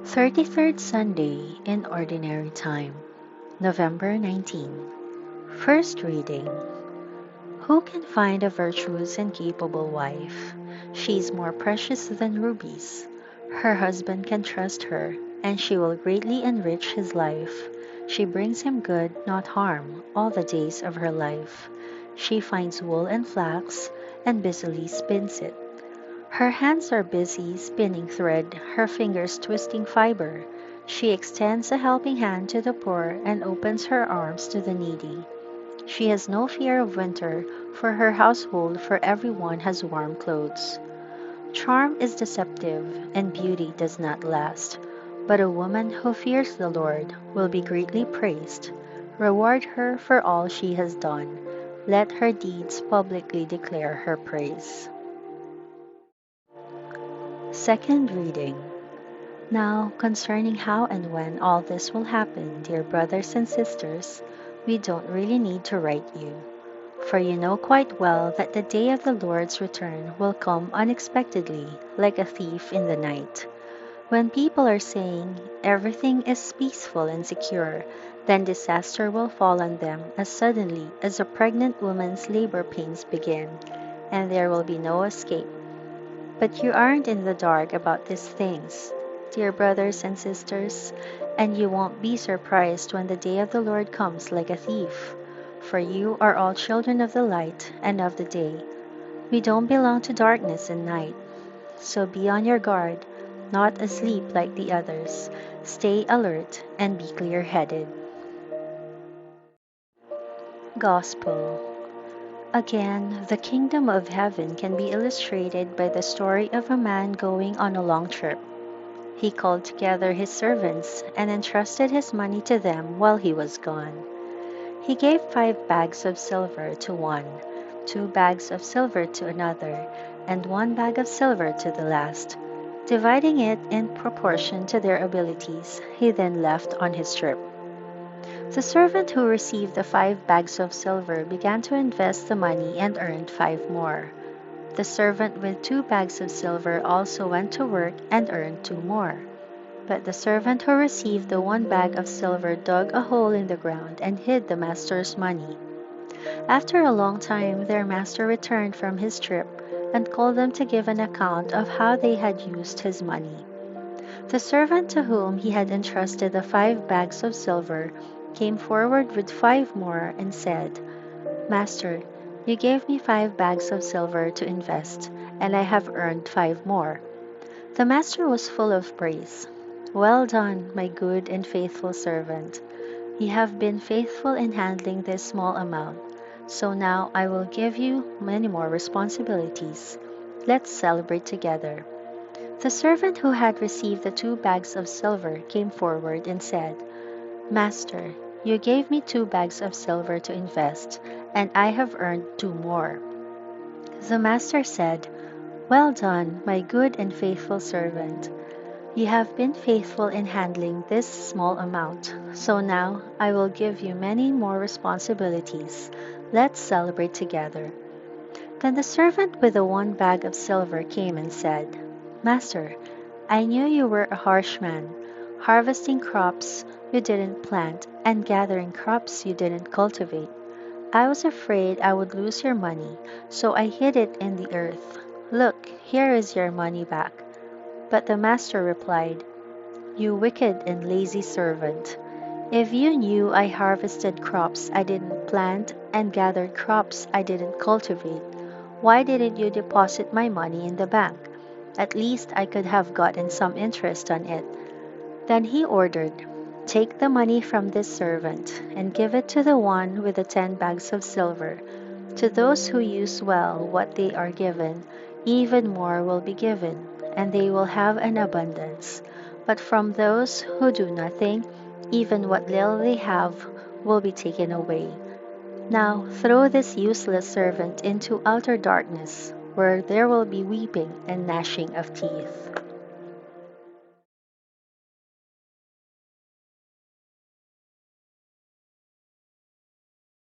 33rd Sunday in Ordinary Time, November 19. First reading. Who can find a virtuous and capable wife? She is more precious than rubies. Her husband can trust her, and she will greatly enrich his life. She brings him good, not harm, all the days of her life. She finds wool and flax, and busily spins it. Her hands are busy spinning thread, her fingers twisting fiber. She extends a helping hand to the poor and opens her arms to the needy. She has no fear of winter, for her household for everyone has warm clothes. Charm is deceptive, and beauty does not last. But a woman who fears the Lord will be greatly praised. Reward her for all she has done. Let her deeds publicly declare her praise. Second reading. Now, concerning how and when all this will happen, dear brothers and sisters, we don't really need to write you. For you know quite well that the day of the Lord's return will come unexpectedly, like a thief in the night. When people are saying everything is peaceful and secure, then disaster will fall on them as suddenly as a pregnant woman's labor pains begin, and there will be no escape. But you aren't in the dark about these things, dear brothers and sisters, and you won't be surprised when the day of the Lord comes like a thief. For you are all children of the light and of the day. We don't belong to darkness and night. So be on your guard, not asleep like the others. Stay alert and be clear headed. Gospel. Again, the kingdom of heaven can be illustrated by the story of a man going on a long trip. He called together his servants and entrusted his money to them while he was gone. He gave 5 bags of silver to one, 2 bags of silver to another, and 1 bag of silver to the last. Dividing it in proportion to their abilities, he then left on his trip. The servant who received the 5 bags of silver began to invest the money and earned 5 more. The servant with 2 bags of silver also went to work and earned 2 more. But the servant who received the 1 bag of silver dug a hole in the ground and hid the master's money. After a long time, their master returned from his trip and called them to give an account of how they had used his money. The servant to whom he had entrusted the 5 bags of silver came forward with 5 more and said, "Master, you gave me 5 bags of silver to invest, and I have earned 5 more." The master was full of praise. "Well done, my good and faithful servant. You have been faithful in handling this small amount, so now I will give you many more responsibilities. Let's celebrate together." The servant who had received the 2 bags of silver came forward and said, "Master, you gave me 2 bags of silver to invest, and I have earned 2 more." The master said, "Well done, my good and faithful servant. You have been faithful in handling this small amount, so now I will give you many more responsibilities. Let's celebrate together." Then the servant with the 1 bag of silver came and said, "Master, I knew you were a harsh man, harvesting crops you didn't plant and gathering crops you didn't cultivate. I was afraid I would lose your money, so I hid it in the earth. Look, here is your money back." But the master replied, "You wicked and lazy servant. If you knew I harvested crops I didn't plant and gathered crops I didn't cultivate, why didn't you deposit my money in the bank? At least I could have gotten some interest on it." Then he ordered, "Take the money from this servant and give it to the one with the 10 bags of silver. To those who use well what they are given, even more will be given, and they will have an abundance. But from those who do nothing, even what little they have will be taken away. Now throw this useless servant into outer darkness, where there will be weeping and gnashing of teeth."